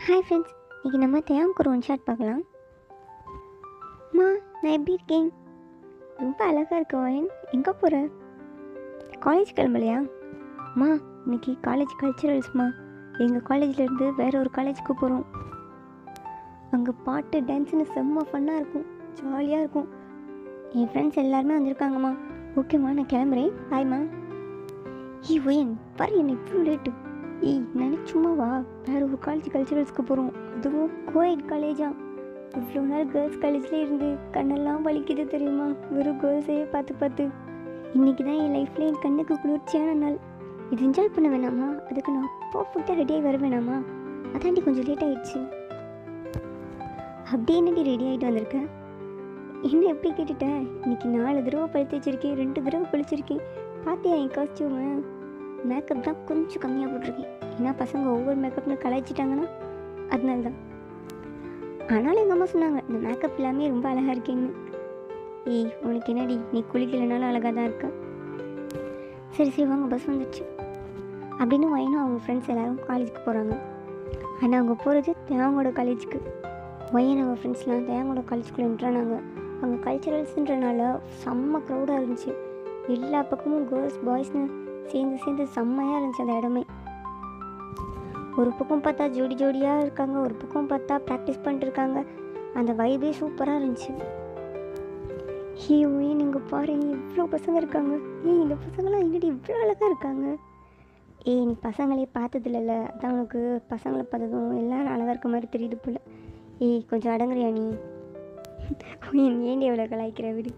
Hi friends, இன்றைக்கி நம்ம தேவைக்கு ஒரு ஒன் ஷாட் பார்க்கலாம். அம்மா, நான் எப்படி இருக்கேன்? ரொம்ப அழகாக இருக்க வயன். எங்கே போகிற? காலேஜ் கிளம்பலையா? அம்மா, இன்னைக்கு காலேஜ் கல்ச்சுரல்ஸ்மா. எங்கள் காலேஜ்லேருந்து வேறு ஒரு காலேஜுக்கு போகிறோம். அங்கே பாட்டு டான்ஸுன்னு செம்ம ஃபன்னாக இருக்கும், ஜாலியாக இருக்கும். என் ஃப்ரெண்ட்ஸ் எல்லாருமே வந்திருக்காங்கம்மா. ஓகேம்மா, நான் கிளம்புறேன். பாய்மா. ஒயன் பாரு, என்ன இவ்வளோ லேட்டு. நினச்சும்மாவா, வேறு ஒரு காலேஜ் கல்ச்சுரல்ஸ்க்கு போகிறோம். அதுவும் கோயட் காலேஜா. இவ்வளோ நாள் கேர்ள்ஸ் காலேஜ்லேயே இருந்து கண்ணெல்லாம் வலிக்குது தெரியுமா, வெறும் கேர்ள்ஸையே பார்த்து பார்த்து. இன்றைக்கி தான் என் லைஃப்பில் என் கண்ணுக்கு குளிர்ச்சியான நாள். இது என்ஜாய் பண்ண வேணாமா? அதுக்கு நான் பர்ஃபெக்டாக ரெடியாகி வர வேணாமா? அதாண்டி கொஞ்சம் லேட் ஆகிடுச்சு. அப்படியே என்னடி ரெடி ஆகிட்டு வந்திருக்கேன்? என்ன எப்படி கேட்டுட்டேன்? இன்றைக்கி 4 தடவை பழுத்து வச்சுருக்கேன், 2 தடவை குளிச்சிருக்கேன். பார்த்தியா என் காஸ்டியூமு? மேக்கப் தான் கொஞ்சம் கம்மியாக போட்டிருக்கேன். ஏன்னா பசங்க ஒவ்வொரு மேக்கப்னு கலாய்ச்சிட்டாங்கன்னா அதனால தான். ஆனாலும் எங்கள் அம்மா சொன்னாங்க, இந்த மேக்கப் எல்லாமே ரொம்ப அழகாக இருக்கேன்னு. உனக்கு என்னடி, நீ குளிக்கலைனாலும் அழகாக தான் இருக்கா. சரி சரி வாங்க, பஸ் வந்துடுச்சு அப்படின்னு வயனும் அவங்க ஃப்ரெண்ட்ஸ் எல்லோரும் காலேஜுக்கு போகிறாங்க. ஆனால் அவங்க போகிறது தேவங்கோட காலேஜுக்கு. வயன் அவங்க ஃப்ரெண்ட்ஸ்லாம் தேவங்கோட காலேஜுக்குள்ளே என்ட்ரானாங்க. அங்கே கல்ச்சுரல்ஸுன்றனால செம்ம க்ரௌடாக இருந்துச்சு. எல்லா பக்கமும் கேர்ள்ஸ் பாய்ஸ்னு சேர்ந்து செம்மையாக இருந்துச்சு அந்த இடமே. ஒரு பக்கம் பார்த்தா ஜோடி ஜோடியாக இருக்காங்க, ஒரு பக்கம் பார்த்தா ப்ராக்டிஸ் பண்ணிட்டு இருக்காங்க. அந்த வைபே சூப்பராக இருந்துச்சு. நீங்கள் பாருங்க, இவ்வளோ பசங்க இருக்காங்க. இந்த பசங்களாம் எங்கிட்ட இவ்வளோ அழகாக இருக்காங்க. நீ பசங்களே பார்த்ததில்ல, அதான் உனக்கு பசங்களை பார்த்ததும் எல்லோரும் அழகாக இருக்க மாதிரி தெரியுது போல. கொஞ்சம் அடங்குறியா நீ? ஏண்டி எவ்வளோ கலாய்க்கிற விடு.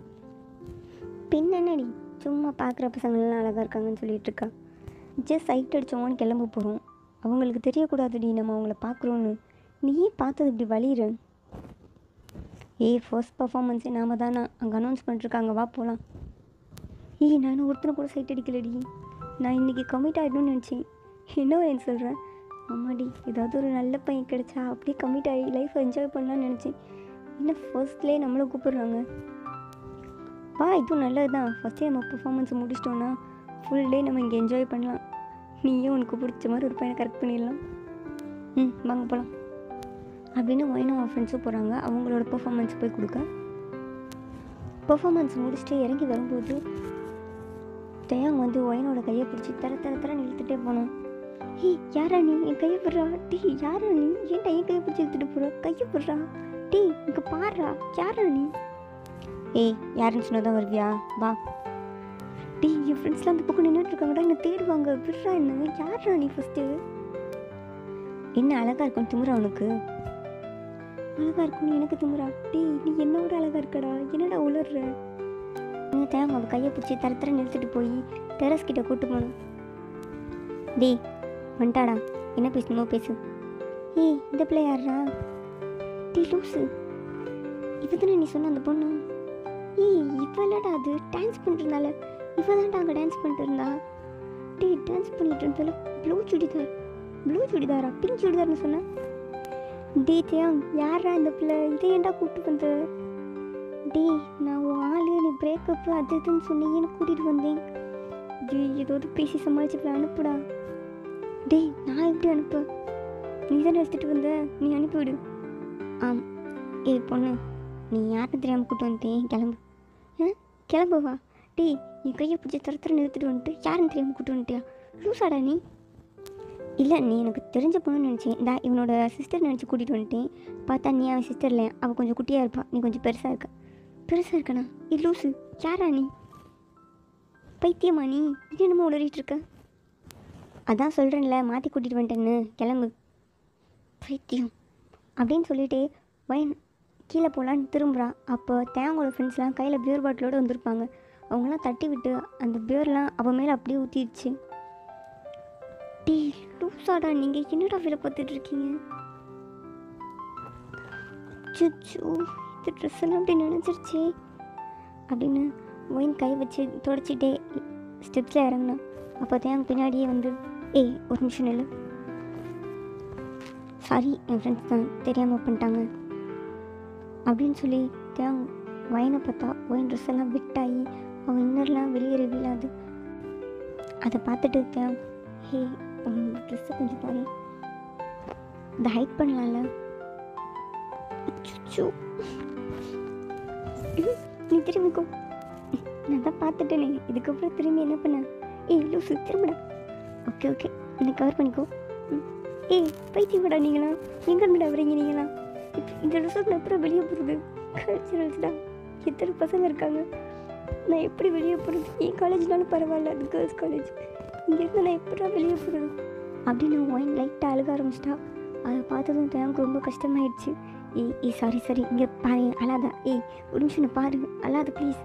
பின்னடி சும்மா பார்க்குற பசங்கள்லாம் அழகாக இருக்காங்கன்னு சொல்லிட்டு இருக்கா. ஜஸ்ட் சைட் அடித்தவங்கன்னு கிளம்ப போகிறோம். அவங்களுக்கு தெரியக்கூடாதுடி நம்ம அவங்கள பார்க்குறோன்னு. நீயே பார்த்தது இப்படி வலியுற. ஃபர்ஸ்ட் பர்ஃபார்மன்ஸே நாம தானா, அங்கே அனௌன்ஸ் பண்ணிட்டுருக்காங்க, வா போகலாம். நானும் ஒருத்தனை கூட சைட் அடிக்கலடி. நான் இன்றைக்கி கமிட் ஆகிடணும்னு நினச்சேன். என்ன ஏன்னு சொல்கிறேன்? ஆமாடி, ஏதாவது ஒரு நல்ல பையன் கிடைச்சா அப்படியே கமிட் ஆகி லைஃப்பை என்ஜாய் பண்ணலான்னு நினச்சேன். இன்னும் ஃபர்ஸ்ட்லேயே நம்மளும் கூப்பிட்றாங்க. வா, இதுவும் நல்லது தான். ஃபஸ்ட்டே நம்ம பர்ஃபார்மன்ஸை முடிச்சிட்டோன்னா ஃபுல் டே நம்ம இங்கே என்ஜாய் பண்ணலாம். நீயும் உனக்கு பிடிச்ச மாதிரி ஒரு பையனை கரெக்ட் பண்ணிடலாம். வாங்க போகலாம் அப்படின்னு வயனும் அவன் ஃப்ரெண்ட்ஸும் போகிறாங்க. அவங்களோட பர்ஃபார்மன்ஸ் போய் கொடுக்க பர்ஃபார்மன்ஸ் முடிச்சுட்டு இறங்கி வரும்போது தயாங் வந்து வயனோட கையை பிடிச்சி தர இழுத்துட்டே போனோம். யாரா நீ? என் கையை போடுறா. யாரா நீ? ஏன்டா என் கையை பிடிச்சி இழுத்துட்டு போகிற? கையை போடுறா. இங்கே பாடுறா. யாரா நீ? யாருன்னு சொன்னதான் வருவியா? வா. என் ஃப்ரெண்ட்ஸ்லாம் அந்த பக்கம் நின்றுட்டுருக்காங்கடா, என்னை தேடுவாங்க. விட்றா என்ன. யாரா நீ? ஃபஸ்ட்டு என்ன அழகாக இருக்கும் திமுறா உனக்கு? அழகாக இருக்கும்னு எனக்கு திமுறா? நீ என்னோட அழகாக இருக்கடா. என்னடா உளர்ற? தேவை அவள் கையை பிடிச்சி தர நிறுத்திட்டு போய் டெரஸ் கிட்ட கூப்பிட்டு போனோம். வந்துட்டாடா, என்ன பேசணுமோ பேசு. இந்த பிள்ளை யாரா? லூசு, இப்போ தானே நீ சொன்ன அந்த பொண்ணு? இப்போ இல்லடா, அது டான்ஸ் பண்ணிட்டுருந்தால. இப்போ தான்டா அங்கே டான்ஸ் பண்ணிட்டு இருந்தா. டான்ஸ் பண்ணிட்டு இருந்தால ப்ளூ சுடிதாரா பிங்க் சுடிதார்னு சொன்னேன். தேவம், யாரா இந்த பிள்ளை? இதை ஏன்டா கூப்பிட்டு வந்த? நான் உன் ஆளு, நீ பிரேக்கப்பு அது இதுன்னு சொன்னீங்கன்னு கூட்டிகிட்டு வந்தேன். ஏதாவது பேசி சமாளிச்சு அனுப்புடா. நான் எப்படி அனுப்ப? நீ தானே எடுத்துகிட்டு வந்த, நீ அனுப்பிவிடு. ஆம். பொண்ணு, நீ யாருன்னு தெரியாமல் கூப்பிட்டு வந்தேன். கிளம்புவா? நீ கையை பிடிச்சி தர நிறுத்திட்டு வந்துட்டு யாருன்னு தெரியாமல் கூப்பிட்டு வந்துட்டியா? லூசாடா நீ? இல்லை, நீ எனக்கு தெரிஞ்ச பொண்ணுன்னு நினச்சேன். இவனோட சிஸ்டர் நினச்சி கூட்டிகிட்டு வந்துட்டேன். பார்த்தா நீ அவன் சிஸ்டர் இல்லையா? அவள் கொஞ்சம் குட்டியாக இருப்பாள், நீ கொஞ்சம் பெருசாக இருக்கனா? லூசு, யாரா நீ? பைத்தியமா நீ? இது என்னமோ உளறிட்டு இருக்க? அதான் சொல்கிறேன்ல, மாற்றி கூட்டிகிட்டு வந்துட்டேன்னு. கிளம்பு பைத்தியம் அப்படின்னு சொல்லிட்டு வயன் கீழே போகலான்னு திரும்புகிறான். அப்போ தேவங்களோட ஃப்ரெண்ட்ஸ்லாம் கையில் பியர் பாட்டிலோடு வந்திருப்பாங்க. அவங்களாம் தட்டி விட்டு அந்த பியர்லாம் அவன் மேலே அப்படியே ஊற்றிடுச்சு. லூசாடா நீங்கள், என்னடா வேலை பார்த்துட்ருக்கீங்க? சுச்சு, இந்த ட்ரெஸ் எல்லாம் அப்படி நினச்சிருச்சு அப்படின்னு ஒயின் கை வச்சு தொடச்சிட்டே ஸ்டெப்ஸில் இறங்கினான். அப்போ தேவங்க பின்னாடியே வந்து ஒரு நிமிஷம் இல்லை, சாரி என் ஃப்ரெண்ட்ஸ் தான் தெரியாமல் பண்ணிட்டாங்க அப்படின்னு சொல்லி தேவங்க வயனை பார்த்தா ஒயின் ட்ரெஸ் எல்லாம் விட்டாகி அவன் இன்னர்லாம் வெளியே விழாது. அதை பார்த்துட்டு தேவ், உன் ட்ரெஸ்ஸை கொஞ்சம் பாரு. இதை ஹைட் பண்ணலாம்ல. அச்சோ, நீ திரும்பிக்கோ. நான் தான் பார்த்துட்டேனே, இதுக்கப்புறம் திரும்பி என்ன பண்ண? ஏய் லூசு, திரும்படா. ஓகே ஓகே, என்னை கவர் பண்ணிக்கோ. ஏய் பைத்தியமாடா நீங்களா? எங்கே இருந்துடா வரீங்க நீங்களா? இப்போ இந்த ரிசோர்ட் நான் எப்படி வெளியே போகிறது? கல்ச்சுரல்ஸ்டா, எத்தனை பசங்க இருக்காங்க, நான் எப்படி வெளியே போகிறது? என் காலேஜ்னாலும் பரவாயில்ல, அது கேர்ள்ஸ் காலேஜ். இங்கேருந்து நான் எப்படா வெளியே போகிறது அப்படின்னு ஒயின் லைட்டாக அழுக ஆரம்பிச்சிட்டா. அதை பார்த்ததும் எனக்கு ரொம்ப கஷ்டமாயிடுச்சு. ஏய் சாரி இங்கே பாரு, அழாதா. ஏய் ஒரு நிமிஷம் நான் பாரு, அழாத ப்ளீஸ்.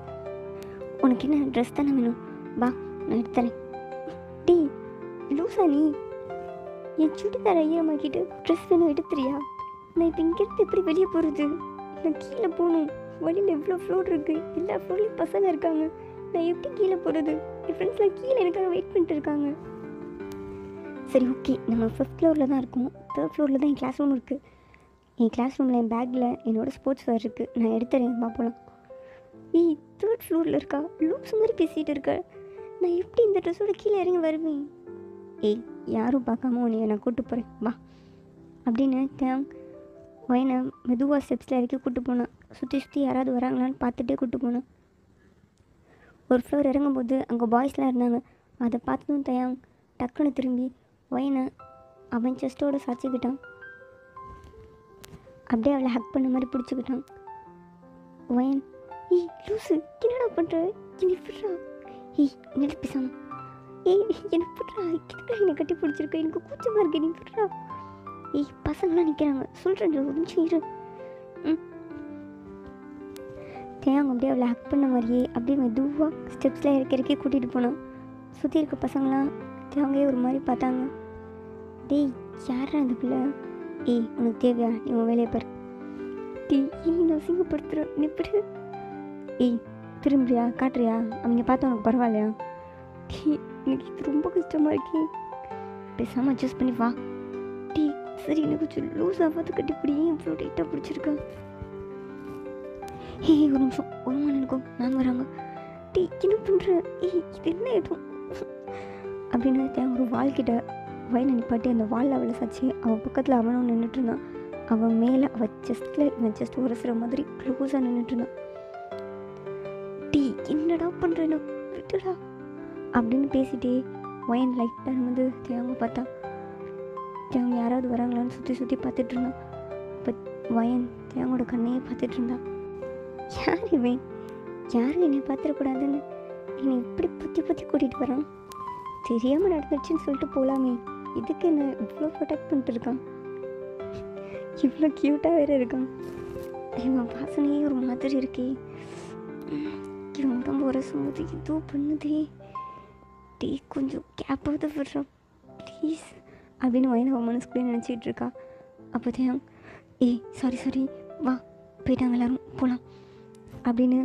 உனக்கு என்ன ட்ரெஸ் தானே வேணும்? வா நான் எடுத்துறேன். டீ லூசா நீ? என் சுடிதார ஈரமாக்கிட்டு ட்ரெஸ் வேணும் எடுத்துறியா? நான் இப்போ இங்கேருந்து எப்படி வெளியே போகிறது? நான் கீழே போகணும். வழியில் எவ்வளோ ஃப்ளோர் இருக்குது, எல்லா ஃப்ளோர்லேயும் பசங்க இருக்காங்க. நான் எப்படி கீழே போகிறது? என் ஃப்ரெண்ட்ஸ்லாம் கீழே எனக்காக வெயிட் பண்ணிட்டு இருக்காங்க. சரி ஓகே, நம்ம 5th ஃப்ளோரில் தான் இருக்கோம். 3rd ஃப்ளோரில் தான் என் கிளாஸ் ரூம் இருக்குது. என் கிளாஸ் ரூமில் என் பேக்கில் என்னோடய ஸ்போர்ட்ஸ் வேர் இருக்குது. நான் எடுத்துறேன், வா போகலாம். ஏய் 3rd ஃப்ளோரில் இருக்கா? லூஸ் மாதிரி பேசிகிட்டு இருக்க. நான் எப்படி இந்த ட்ரெஸ்ஸோட கீழே இறங்கி வருவேன்? ஏய் யாரும் பார்க்காம உன்னைய நான் கூப்பிட்டு போகிறேன், வா அப்படின்னு ஒயனை மெதுவாக ஸ்டெப்ஸில் இறக்கி கூப்பிட்டு போனேன். சுற்றி யாராவது வராங்களான்னு பார்த்துட்டே கூப்பிட்டு போனேன். ஒரு ஃப்ளோர் இறங்கும்போது அங்கே பாய்ஸ்லாம் இருந்தாங்க. அதை பார்த்ததும் டக்குன்னு திரும்பி ஒயனை அவன் செஸ்ட்டோடு சாச்சிக்கிட்டான். அப்படியே அவளை ஹக் பண்ண மாதிரி பிடிச்சிக்கிட்டான். ஒயன், ஏய் லூசு, என்னடா பண்ணுற? என்னை விட்றா. ஏய் என்னடா பேசாம. ஏய் என்னை விட்றா, கிட்ட என்னை கட்டி பிடிச்சிருக்க, எனக்கு கூச்சமாக இருக்கு, நீ விட்றா. ஏய் பசங்களாம் நிற்கிறாங்க, சொல்கிறேன் ஒரு நிமிஷம் இரு. தேங்க அப்படியே அவளை ஹக் பண்ண மாதிரியே அப்படியே மெதுவாக ஸ்டெப்ஸில் இறக்கி கூட்டிகிட்டு போனான். சுற்றி இருக்க பசங்களாம் தேவையே ஒரு மாதிரி பார்த்தாங்க. டேய் யாரா அந்த பிள்ளை? ஏய் உனக்கு தேவையா? நீ உன் வேலையை பாரு. டேய் நான் அசிங்கப்படுத்துகிறேன், நீ எப்படி? ஏய் திரும்புறியா, காட்டுறியா? அவங்க பார்த்தா உனக்கு பரவாயில்லையா? டீ எனக்கு இது ரொம்ப கஷ்டமாக இருக்கே, பேசாமல் அட்ஜஸ்ட் பண்ணி வா. டீ சரி, எனக்கு கொஞ்சம் லூஸாக பார்த்து கட்டிப்பிடி, இவ்வளோ டைட்டாக பிடிச்சிருக்கேன். ஏய் ஒரு நிமிஷம், ஒரு மணி இருக்கும், நான் வராங்க. டீ என்ன பண்ணுற? ஏய் இது என்ன இடம் அப்படின்னு ஒரு வாழ்கிட்ட வயனை நிப்பாட்டி அந்த வாலில் அவளை சாச்சு. அவன் பக்கத்தில் அவனும் நின்றுட்டு இருந்தான். அவன் மேலே அவள் செஸ்ட்டில் இவன் செஸ்ட் உரசுற மாதிரி க்ளோஸாக நின்றுட்டு இருந்தான். டீ என்னடா பண்ணுறேன்னு விட்டுடா அப்படின்னு பேசிட்டே வயன் லைட்டாக வந்து தேவங்க பார்த்தா. தேவங்க யாராவது வராங்களான்னு சுற்றி பார்த்துட்டு இருந்தான். இப்போ வயன் தேவங்களோட கண்ணையே பார்த்துட்டு இருந்தான். யார் இவன்? யாரும் என்னை பார்த்துடக்கூடாதுன்னு என்னை இப்படி புத்தி கூட்டிகிட்டு வரான்? தெரியாமல் நடந்துச்சுன்னு சொல்லிட்டு போகலாமே, இதுக்கு என்ன இவ்வளோ ப்ரொடெக்ட் பண்ணிட்டு இருக்கான்? இவ்வளோ க்யூட்டாக வேறு இருக்கான். இவன் வாசனையே ஒரு மாதிரி இருக்கே, இவன் உடம்பு உரசும்போது ஏதோ பண்ணுதே. டீ கொஞ்சம் கேப்பாவது விடுறான் ப்ளீஸ் அப்படின்னு வயனை அவன் மனசுக்குள்ளே நினச்சிக்கிட்டு இருக்கா. அப்போ தான் ஏய் சாரி வா போயிட்டாங்க எல்லாரும் போகலாம் அப்படின்னு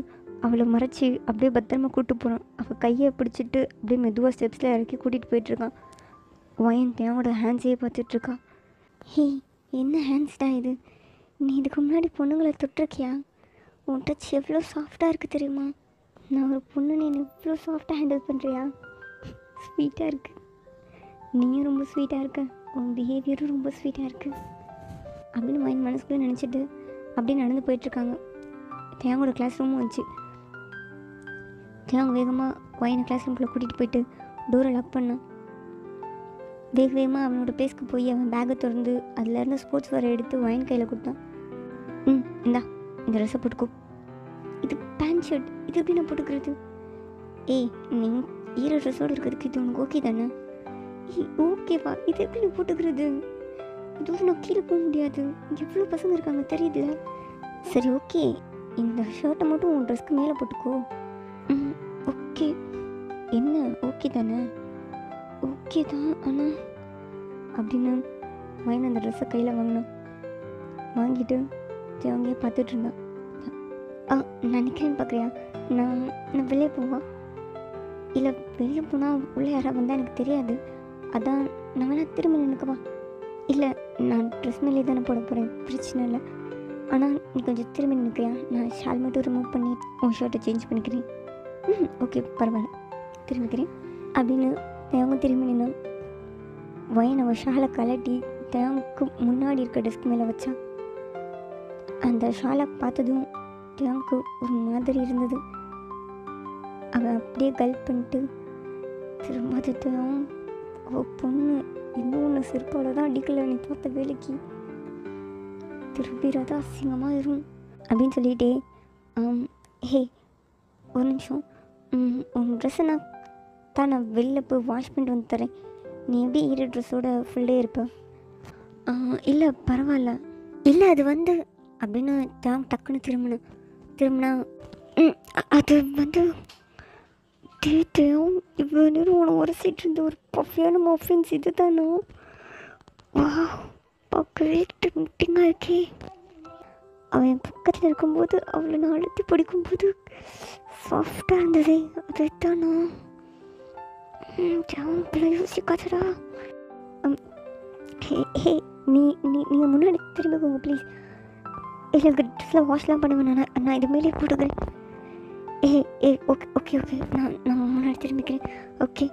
அவளை மறைச்சி அப்படியே பத்திரமா கூப்பிட்டு போகிறான். அவள் கையை பிடிச்சிட்டு அப்படியே மெதுவாக ஸ்டெப்ஸில் இறக்கி கூட்டிகிட்டு போயிட்டுருக்கான். வயன் தேவோட ஹேண்ட்ஸையே பார்த்துட்ருக்கா. ஹே என்ன ஹேண்ட்ஸ்டா இது? நீ இதுக்கு முன்னாடி பொண்ணுங்களை தொட்டிருக்கியா? உன் டச் எவ்வளோ சாஃப்டாக இருக்குது தெரியுமா? நான் ஒரு பொண்ணு, நீ இவ்வளோ சாஃப்டாக ஹேண்டில் பண்ணுறியா? ஸ்வீட்டாக இருக்குது, நீயும் ரொம்ப ஸ்வீட்டாக இருக்க, உன் பிஹேவியரும் ரொம்ப ஸ்வீட்டாக இருக்குது அப்படின்னு வயன் மனசுக்குள்ளே நினச்சிட்டு அப்படியே நடந்து போயிட்டுருக்காங்க. தேவோட கிளாஸ் ரூமும் வந்துச்சு. தேவங்க வேகமாக வயனை கிளாஸ் ரூம்குள்ளே கூட்டிகிட்டு போயிட்டு டோரை லாக் பண்ணான். வேகமாக அவனோட பிளேஸ்க்கு போய் அவன் பேக்கை திறந்து அதுலேருந்து ஸ்போர்ட்ஸ் வேரை எடுத்து வயன் கையில் கொடுத்தான். இந்தா இந்த ட்ரெஸ்ஸை போட்டுக்கோ. இது பேண்ட் ஷர்ட், இது எப்படி நான் போட்டுக்கிறது? ஏய் நீ ஈர ட்ரெஸ்ஸோடு இருக்கிறதுக்கு இது உனக்கு ஓகே தானே? ஏய் ஓகேவா, இது எப்படி நீ போட்டுக்கிறது? இதுவும் நான் கீழே போக முடியாது, எவ்வளோ பசங்க இருக்காங்க தெரியுதுல. சரி ஓகே, இந்த ஷர்ட்டை மட்டும் உன் ட்ரெஸ்க்கு மேலே போட்டுக்கோ. ஓகே. என்ன ஓகே தானே? ஓகே தான், ஆனால் அப்படின்னு வயன் அந்த ட்ரெஸ்ஸை கையில் வாங்கிட்டு தேவங்கே பார்த்துட்டு இருந்தான். நான் நிற்கிறேன்னு பார்க்குறியா? நான் வெளியே போவா? இல்லை வெளியே போனால் உள்ளே யாராவது வந்தால் எனக்கு தெரியாது, அதான் நான் வேணா திரும்ப நினைக்கவா? இல்லை நான் ட்ரெஸ் மேலே தானே போட போகிறேன், பிரச்சனை இல்லை. ஆனால் நீ கொஞ்சம் திரும்பி நிற்கிறியா? நான் ஷால் மட்டும் ரிமூவ் பண்ணி உன் ஷர்ட்டை சேஞ்ச் பண்ணிக்கிறேன். ஓகே பரவாயில்ல, திரும்பிக்கிறேன் அப்படின்னு அவங்க திரும்பி நின்று வயன் அவன் ஷாலை கலட்டி தேங்க்கு முன்னாடி இருக்க டெஸ்க் மேலே வச்சா. அந்த ஷாலை பார்த்ததும் தேங்க்கு ஒரு மாதிரி இருந்தது. அவன் அப்படியே கல்ப் பண்ணிட்டு திரும்ப அது தேவம் பொண்ணு இன்னொன்று செருப்பால் தான் அடிக்கல நீ பார்த்த வேலைக்கு திரும்பிடாத அசிங்கமாக இருக்கும் அப்படின்னு சொல்லிட்டே ஹே ஒரு நிமிஷம் உன் ட்ரெஸ்ஸை நான் வெளில போய் வாஷ் பண்ணிட்டு வந்து தரேன். நீ எப்படி ஈர ட்ரெஸ்ஸோட ஃபுல் டே இருப்ப? இல்லை பரவாயில்ல, இல்லை அது வந்து அப்படின்னு டக்குன்னு திரும்பினா அது வந்து தேவையும் இவ்வளோ நேரம் உன உரசிட்டு இருந்த ஒரு பஃபியான மஃபின்ஸ் இது தானோ? வா பார்க்கவே டெம்டிங்காக இருக்கே. அவன் பக்கத்தில் இருக்கும்போது அவளை நான் அழுத்தி பிடிக்கும்போது சாஃப்டாக இருந்ததே அது தானோ? யோசிக்காதடா. ஹே நீங்கள் முன்னாடி திரும்பிக்கோங்க ப்ளீஸ். இல்லை எனக்கு ட்ரெஸ்ஸில் வாஷ்லாம் பண்ண வேணாம், நான் இது மேலே போட்டுக்கிறேன். ஓகே நான் முன்னாடி திரும்பிக்கிறேன் ஓகே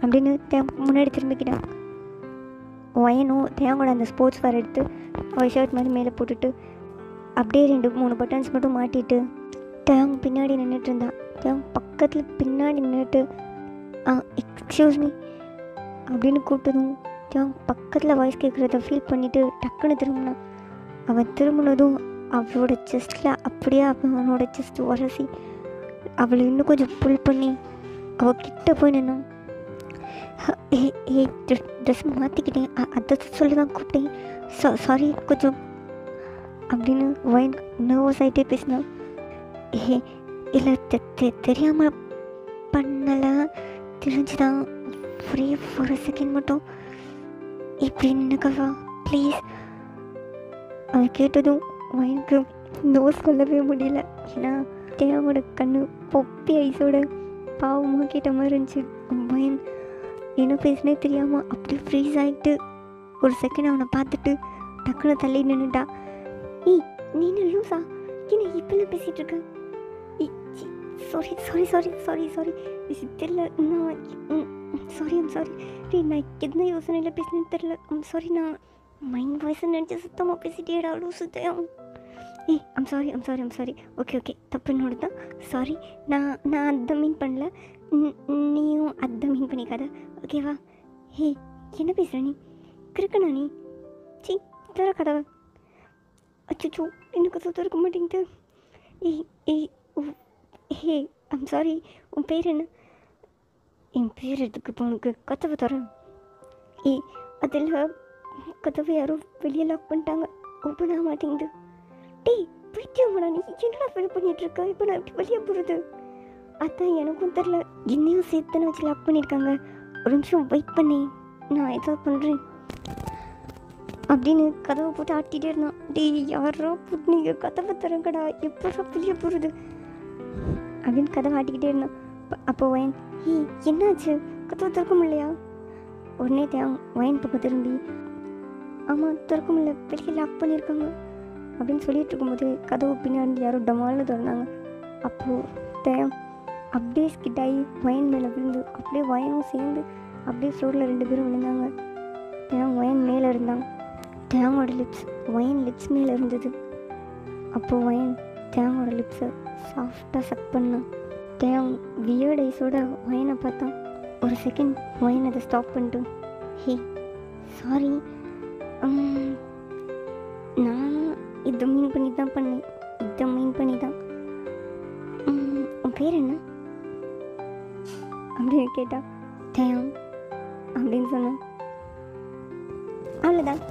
அப்படின்னு முன்னாடி திரும்பிக்கிட்டான். வயனும் தேவங்கூட அந்த ஸ்போர்ட்ஸ் வேர் எடுத்து அவள் ஷர்ட் மாதிரி மேலே போட்டுட்டு அப்படியே 2-3 பட்டன்ஸ் மட்டும் மாட்டிட்டு தேவங்க பின்னாடி நின்றுட்டு இருந்தான். தேவங்க பக்கத்தில் பின்னாடி நின்றுட்டு எக்ஸ்கியூஸ் மீ அப்படின்னு கூப்பிட்டதும் தேவங்க பக்கத்தில் வாய்ஸ் கேட்குறத ஃபீல் பண்ணிவிட்டு டக்குன்னு திரும்பினான். அவன் திரும்பினதும் அவளோட செஸ்ட்டில் அப்படியே அவனோட செஸ்ட் உரசி அவளை இன்னும் கொஞ்சம் புல் பண்ணி அவகிட்ட போய் நின்னான். ட்ரெஸ் மாற்றிக்கிட்டேன் அதை சொல்லி தான் கூப்பிட்டேன், சாரி கொஞ்சம் அப்படின்னு வைன் நர்வஸ் ஆகிட்டே பேசினான். இல்லை தெரியாமல் பண்ணலை, தெரிஞ்சுதான் ஒரே ஒரு செகண்ட் மட்டும் இப்படி நின்னுக்கவா ப்ளீஸ். அதை கேட்டதும் வைனுக்கு நோஸ் சொல்லவே முடியல. ஏன்னா தேவோட கண்ணு பொப்பி ஐஸோட பாவமாக கேட்ட மாதிரி இருந்துச்சு. வைன் என்ன பேசுனே தெரியாமல் அப்படியே ஃப்ரீஸ் ஆகிட்டு ஒரு செகண்ட் அவனை பார்த்துட்டு டக்குன்னு தள்ளி நின்றுட்டா. நீ லூஸா என்ன இப்பெல்லாம் பேசிகிட்டு இருக்க? சாரி தெரியல, நான் சாரி நான் எதுனா யோசனையில் பேசினேன்னு தெரில. சாரி நான் மைண்ட் வாய்ஸ் நினச்சி சுத்தமாக பேசிட்டேடா லூசுத்தையும். ஐம் சாரி ஓகே தப்பு என்னோட தான், சாரி. நான் அதை மீன் பண்ணல, நீயும் அதை மீன் பண்ணிக்காத ஓகேவா? என்ன பேசுகிற நீ? கிறுக்கண்ணா நீ? தர கதவை. அச்சோ எனக்கு சுத்தம் இருக்க மாட்டேங்குது. I'm sorry. உன் பேர் என்ன? என் பேர் எடுத்துக்கு இப்போ உனக்கு கதவை தரேன். அதில் கதவை யாரோ வெளியே லாக் பண்ணிட்டாங்க, ஓப்பன் ஆக மாட்டேங்குது. பைத்தியமாடா நீ? என்னடா ஃபீல் பண்ணிட்டு இருக்க? இப்போ நான் எப்படி வெளியே போகிறது? அதான் எனக்கும் தெரில, என்னையும் சேர்த்துன்னு வச்சு லாக் பண்ணியிருக்காங்க. ஒரு நிமிஷம் வெயிட் பண்ணி நான் ஏதாவது பண்ணுறேன் அப்படின்னு கதவை போட்டு ஆட்டிகிட்டே இருந்தான். யாரோ போட்டு நீங்கள் கதவை தரங்கடா, எப்போ வெளியே போகிறது அப்படின்னு கதவை ஆட்டிக்கிட்டே இருந்தான். அப்போ வயன் என்னாச்சு, கதவை திறக்க முடியலையா? உடனே வயன் பக்கம் திரும்பி ஆமாம் திறக்க முடியல, வெளியே லாக் பண்ணியிருக்காங்க அப்படின்னு சொல்லிட்டு இருக்கும்போது கதவு பின்னாடி யாரோ டமால்னு திறந்தாங்க. அப்போது அப்படியே ஸ்கிட் ஆகி வயன் மேலே விழுந்து அப்படியே வயனும் சேர்ந்து அப்படியே ஃப்ளோரில் 2 பேரும் விழுந்தாங்க. வயன் மேலே இருந்தாங்க. தேங்கோட லிப்ஸ் வயன் லிப்ஸ் மேலே இருந்தது. அப்போது வயன் தேங்கோட லிப்ஸை சாஃப்டாக சக் பண்ணான். வியர்ட் ஐஸோட வயனை பார்த்தான். ஒரு செகண்ட் வயன் அதை ஸ்டாப் பண்ணிட்டு சாரி நான் இதை மீன் பண்ணி தான் பண்ணேன், இதை மீன் பண்ணி தான். உன் பேர் என்ன அப்படின்னு கேட்டா தேம் அப்படின்னு சொன்னான். அவ்வளோதான்.